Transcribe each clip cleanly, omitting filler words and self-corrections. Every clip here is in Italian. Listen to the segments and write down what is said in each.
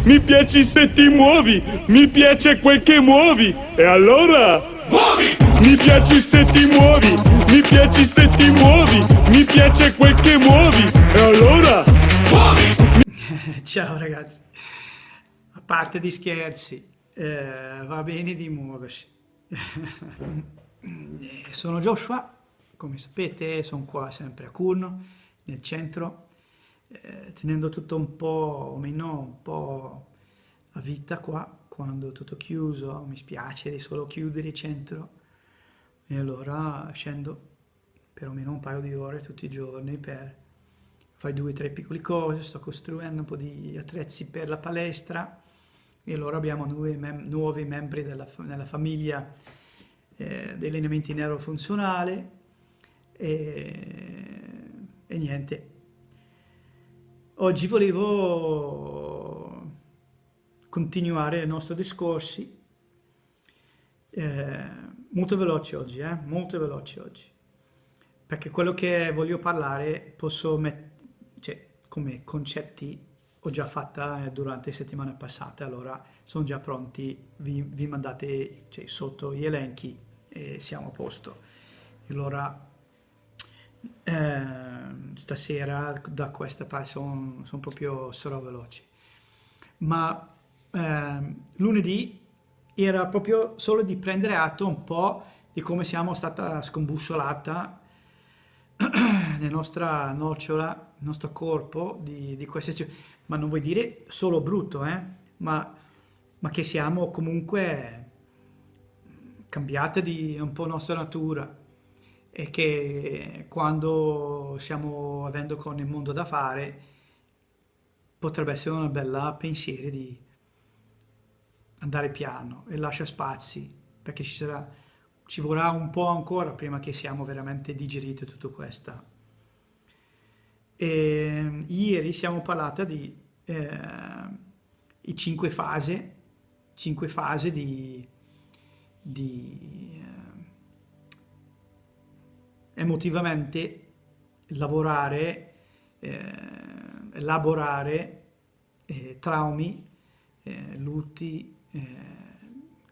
mi piaci se ti muovi, mi piace quel che muovi, e allora muovi! Mi piaci se ti muovi, mi piaci se ti muovi, mi piace quel che muovi, e allora muovi! Ciao ragazzi, a parte di scherzi, va bene di muoversi. Sono Joshua, come sapete sono qua sempre a Curno, nel centro, tenendo tutto un po', o meno un po' a vita qua. Quando è tutto chiuso mi spiace di solo chiudere il centro, e allora scendo per almeno un paio di ore tutti i giorni per fare 2 o 3 piccole cose. Sto costruendo un po' di attrezzi per la palestra, e allora abbiamo nuovi membri nella famiglia degli allenamenti neurofunzionali, e niente. Oggi volevo continuare i nostri discorsi, molto veloci oggi, molto veloci oggi, perché quello che voglio parlare cioè, come concetti ho già fatta durante la settimana passata, allora sono già pronti, vi mandate, cioè, sotto gli elenchi e siamo a posto. Allora stasera da questa parte sarò veloce, ma lunedì era proprio solo di prendere atto un po' di come siamo stata scombussolata nella nostra nocciola, nel nostro corpo, di queste, ma non vuol dire solo brutto, ma che siamo comunque cambiate di un po' nostra natura, e che quando stiamo avendo con il mondo da fare potrebbe essere una bella pensiero di andare piano e lascia spazi, perché ci vorrà un po' ancora prima che siamo veramente digeriti tutto questo. E ieri siamo parlati di i 5 fasi di emotivamente lavorare, elaborare traumi, lutti,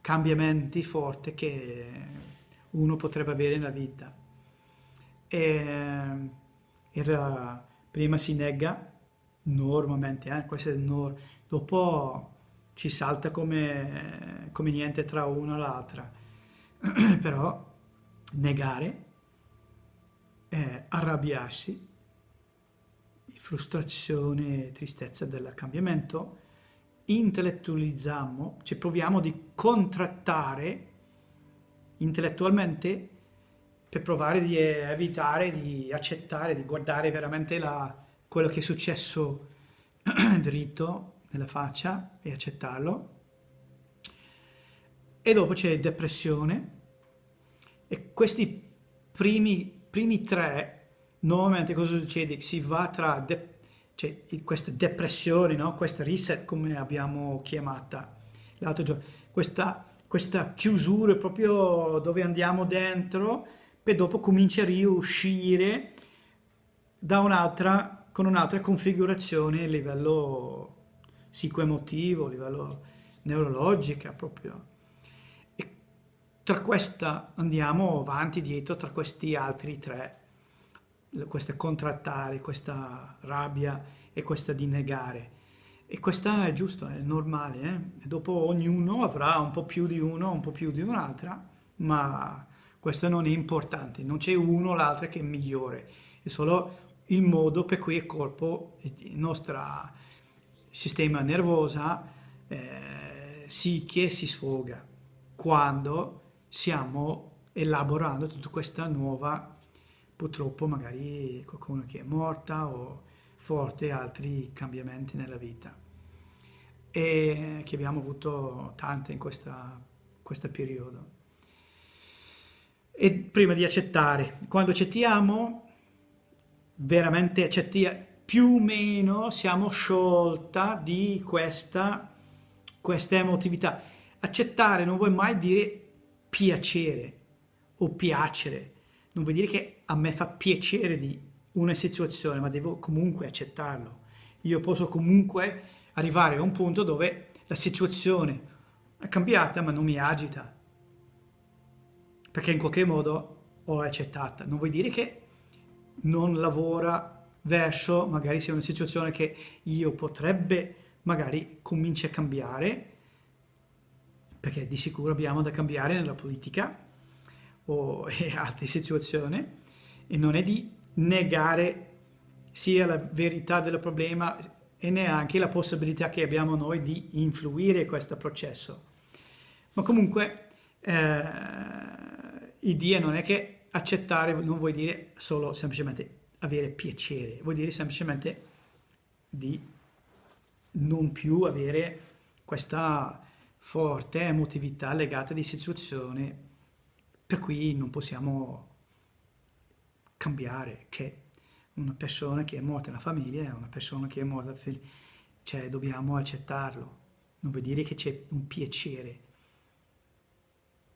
cambiamenti forti che uno potrebbe avere nella vita. Prima si nega normalmente, questo è dopo ci salta come niente tra una e l'altra. Però negare, arrabbiarsi, frustrazione, tristezza del cambiamento, intellettualizziamo, cioè proviamo di contrattare intellettualmente per provare di evitare, di accettare, di guardare veramente quello che è successo dritto nella faccia e accettarlo. E dopo c'è depressione, e questi primi 3 normalmente cosa succede? Si va tra cioè, questa depressione, no? Questa reset, come abbiamo chiamata l'altro giorno, questa chiusura proprio dove andiamo dentro, e dopo comincia a riuscire con un'altra configurazione a livello psicoemotivo, a livello neurologico proprio. E tra questa andiamo avanti, dietro, tra questi altri 3, questa contrattare, questa rabbia e questa di negare. E questa è giusto, è normale, E dopo ognuno avrà un po' più di uno, un po' più di un'altra, ma questo non è importante, non c'è uno o l'altra che è migliore, è solo il modo per cui il corpo, il nostro sistema nervoso, psiche si sfoga quando stiamo elaborando tutta questa nuova, purtroppo magari qualcuno che è morta o forte altri cambiamenti nella vita, e che abbiamo avuto tante in questo periodo. E prima di accettare, quando accettiamo, veramente accettiamo, più o meno siamo sciolta di questa emotività. Accettare non vuol mai dire piacere o piacere, non vuol dire che a me fa piacere di una situazione, ma devo comunque accettarlo. Io posso comunque arrivare a un punto dove la situazione è cambiata ma non mi agita, perché in qualche modo ho accettata. Non vuol dire che non lavora verso magari se è una situazione che io potrebbe magari cominci a cambiare, perché di sicuro abbiamo da cambiare nella politica o in altre situazioni, e non è di negare sia la verità del problema e neanche la possibilità che abbiamo noi di influire questo processo. Ma comunque l'idea non è che accettare non vuol dire solo semplicemente avere piacere, vuol dire semplicemente di non più avere questa forte emotività legata di situazioni per cui non possiamo cambiare, che una persona che è morta nella famiglia è una persona che è morta, cioè dobbiamo accettarlo, non vuol dire che c'è un piacere,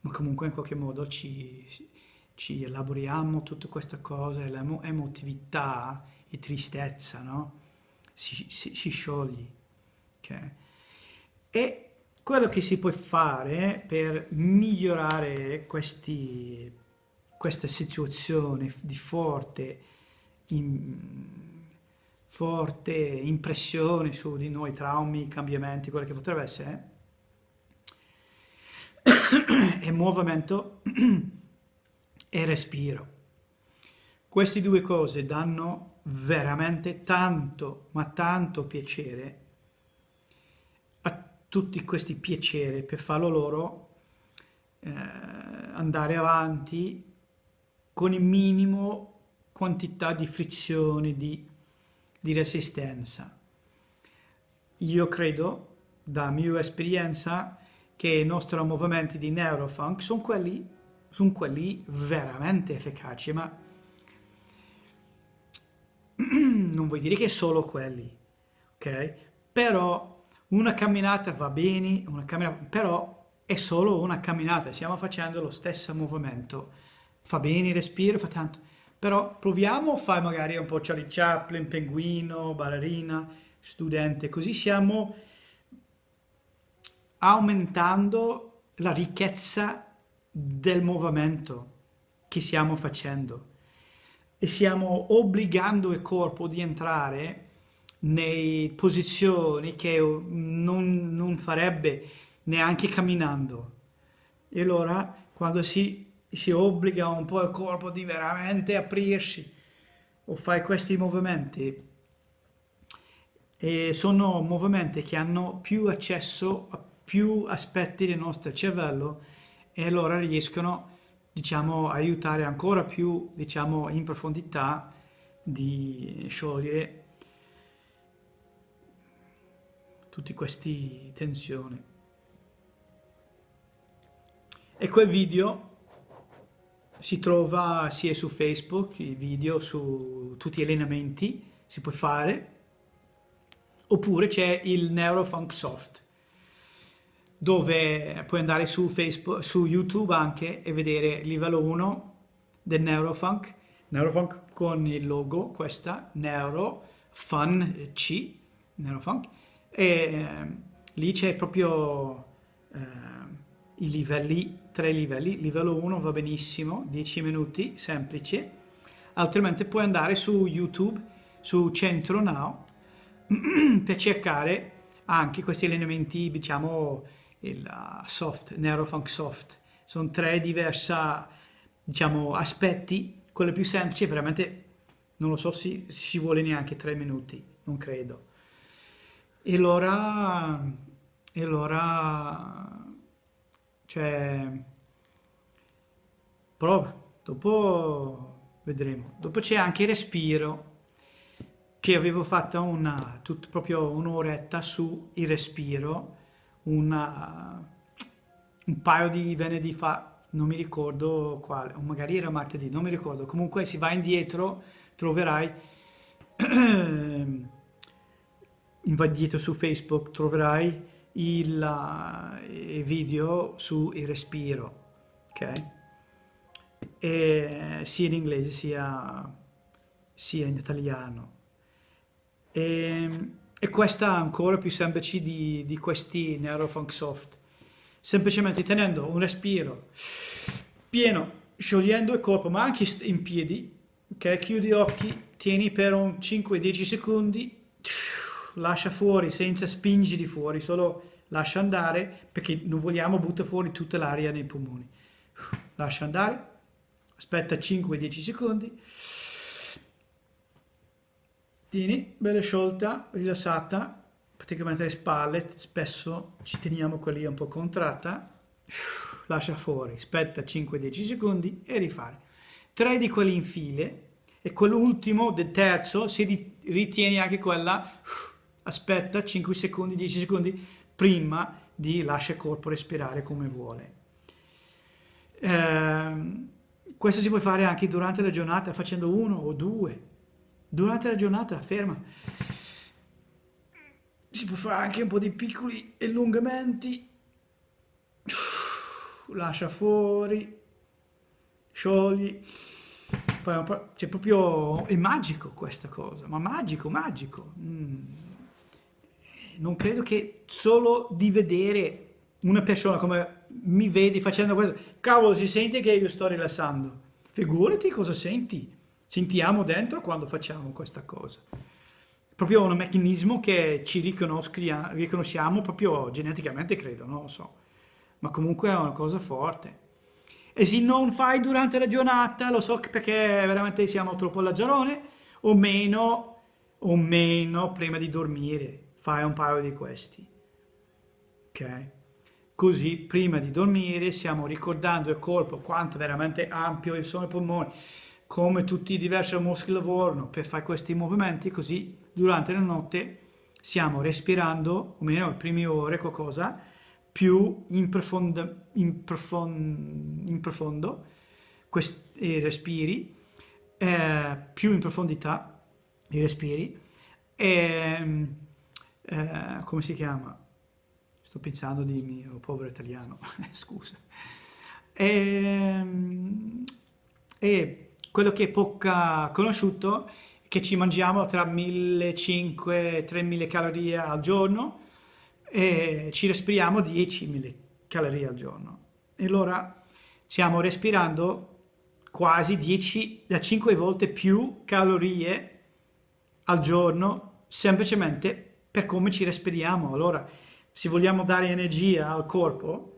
ma comunque in qualche modo ci elaboriamo tutta questa cosa, l'emotività e tristezza, no? Si scioglie. Okay? E quello che si può fare per migliorare questa situazione di forte impressione su di noi, traumi, cambiamenti, quello che potrebbe essere, è movimento e respiro. Queste due cose danno veramente tanto, ma tanto piacere a tutti questi piaceri per farlo loro andare avanti con il minimo quantità di frizioni, di resistenza. Io credo, da mia esperienza, che i nostri movimenti di neurofunk sono quelli veramente efficaci, ma non vuol dire che solo quelli, ok? Però una camminata va bene, però è solo una camminata, stiamo facendo lo stesso movimento, fa bene il respiro, fa tanto, però proviamo a fare magari un po' Charlie Chaplin, pinguino, ballerina, studente, così stiamo aumentando la ricchezza del movimento che stiamo facendo e stiamo obbligando il corpo di entrare nelle posizioni che non farebbe neanche camminando. E allora quando si obbliga un po' il corpo di veramente aprirsi o fare questi movimenti, e sono movimenti che hanno più accesso a più aspetti del nostro cervello e allora riescono, diciamo, a aiutare ancora più, diciamo, in profondità di sciogliere tutte queste tensioni. E quel video si trova sia su Facebook, il video su tutti gli allenamenti si può fare, oppure c'è il Neurofunk Soft, dove puoi andare su Facebook, su YouTube anche e vedere il livello 1 del Neurofunk con il logo, questa Neurofun C, Neurofunk, e lì c'è proprio i livelli, 3 livelli. Livello 1 va benissimo, 10 minuti, semplice, altrimenti puoi andare su YouTube, su Centro Now, per cercare anche questi allenamenti, diciamo, il soft, Neurofunk Soft. Sono 3 diversi, diciamo, aspetti. Quello più semplice, veramente, non lo so se ci vuole neanche 3 minuti, non credo. E allora, cioè, prova, dopo vedremo. Dopo c'è anche il respiro, che avevo fatto proprio un'oretta su il respiro, un paio di venerdì fa, non mi ricordo quale, o magari era martedì, non mi ricordo. Comunque se vai indietro troverai, vai dietro su Facebook, troverai il video sul respiro, ok? Sia in inglese sia in italiano. E questa ancora più semplice di questi Neurofunk Soft, semplicemente tenendo un respiro pieno, sciogliendo il corpo, ma anche in piedi, ok? Chiudi gli occhi, tieni per un 5-10 secondi, lascia fuori senza spingere fuori, solo lascia andare, perché non vogliamo buttare fuori tutta l'aria nei polmoni. Lascia andare, aspetta 5-10 secondi, tieni, bella sciolta, rilassata, praticamente le spalle, spesso ci teniamo quella lì un po' contratta, lascia fuori, aspetta 5-10 secondi e rifare. 3 di quelli in file e quell'ultimo del terzo si ritiene anche quella, aspetta 5 secondi, 10 secondi prima di lascia il corpo respirare come vuole. Questo si può fare anche durante la giornata facendo 1 o 2. Durante la giornata ferma. Si può fare anche un po' di piccoli allungamenti, lascia fuori, sciogli, poi c'è proprio, è magico questa cosa, ma magico, magico. Non credo che solo di vedere una persona come mi vedi facendo questo, cavolo, si sente che io sto rilassando, figurati cosa senti, sentiamo dentro quando facciamo questa cosa. Proprio un meccanismo che ci riconosciamo proprio geneticamente, credo, non lo so, ma comunque è una cosa forte. E se non fai durante la giornata, lo so perché veramente siamo troppo lazzarone, o meno prima di dormire, fai un paio di questi, ok? Così prima di dormire stiamo ricordando il corpo quanto veramente ampio sono i polmoni, come tutti i diversi muscoli lavorano per fare questi movimenti, così durante la notte stiamo respirando, o meno le prime ore qualcosa, più in profondo questi respiri, più in profondità i respiri, come si chiama? Sto pensando di mio povero italiano, scusa. E quello che è poco conosciuto è che ci mangiamo tra 1500 e 3000 calorie al giorno e ci respiriamo 10.000 calorie al giorno. E allora stiamo respirando quasi 5 volte più calorie al giorno semplicemente per come ci respiriamo. Allora, se vogliamo dare energia al corpo,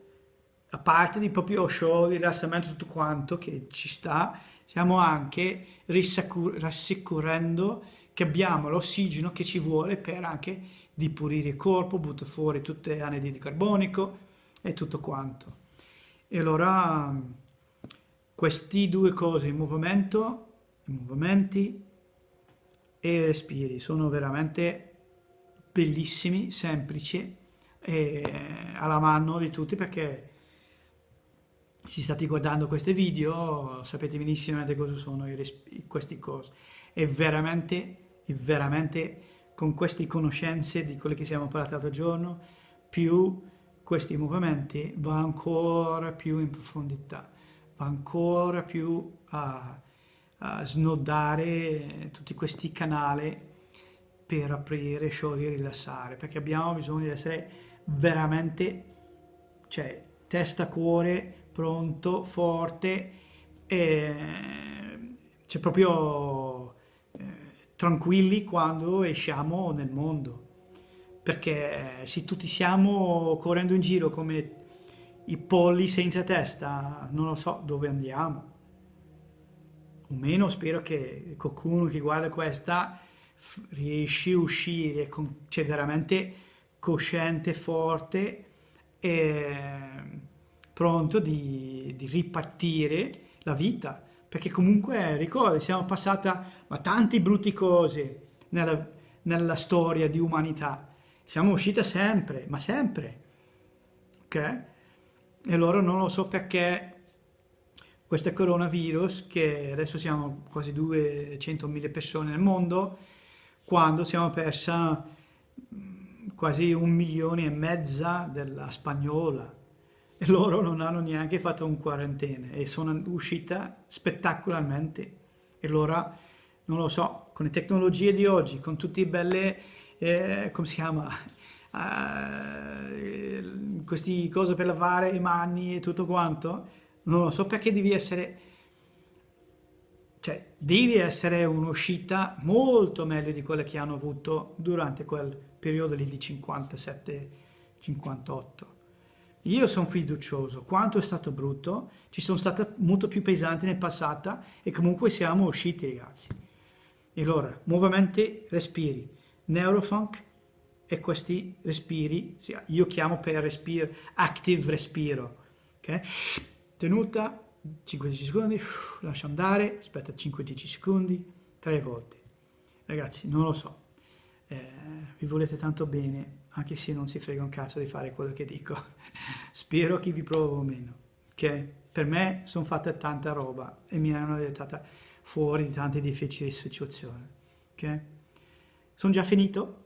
a parte di proprio show, rilassamento, tutto quanto che ci sta, stiamo anche rassicurando che abbiamo l'ossigeno che ci vuole per anche depurire il corpo, buttare fuori tutte le anidride carbonico e tutto quanto. E allora questi due cose, i movimenti e i respiri, sono veramente bellissimi, semplici e alla mano di tutti, perché se state guardando questi video sapete benissimo cosa sono queste cose. E veramente con queste conoscenze di quelle che siamo imparati l'altro giorno, più questi movimenti va ancora più in profondità, va ancora più a snodare tutti questi canali per aprire, sciogliere, rilassare, perché abbiamo bisogno di essere veramente, cioè, testa, cuore, pronto, forte, cioè proprio tranquilli quando esciamo nel mondo, perché se tutti siamo correndo in giro come i polli senza testa, non lo so dove andiamo. O meno spero che qualcuno che guarda questa riesce a uscire cioè veramente cosciente, forte e pronto di ripartire la vita, perché comunque ricordi, siamo passati ma tante brutte cose nella storia di umanità, siamo usciti sempre, ma sempre, ok? E allora non lo so perché questo coronavirus, che adesso siamo quasi 200.000 persone nel mondo, quando siamo persa quasi 1,5 milioni della spagnola, e loro non hanno neanche fatto un quarantena e sono uscita spettacolarmente. E allora non lo so, con le tecnologie di oggi, con tutte le belle come si chiama, questi cose per lavare le mani e tutto quanto, non lo so perché devi essere un'uscita molto meglio di quella che hanno avuto durante quel periodo lì di 57-58. Io sono fiducioso, quanto è stato brutto, ci sono state molto più pesanti nel passato e comunque siamo usciti, ragazzi. E allora, nuovamente respiri, neurofunk e questi respiri, io chiamo per respiro, active respiro, ok? Tenuta, 5-10 secondi, lascia andare, aspetta 5-10 secondi, 3 volte. Ragazzi, non lo so, vi volete tanto bene, anche se non si frega un cazzo di fare quello che dico. Spero che vi provo meno, ok? Per me sono fatta tanta roba e mi hanno aiutata fuori di tante difficili situazioni, ok? Sono già finito,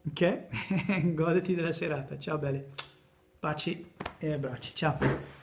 ok? Goditi della serata, ciao belli, baci e abbracci, ciao.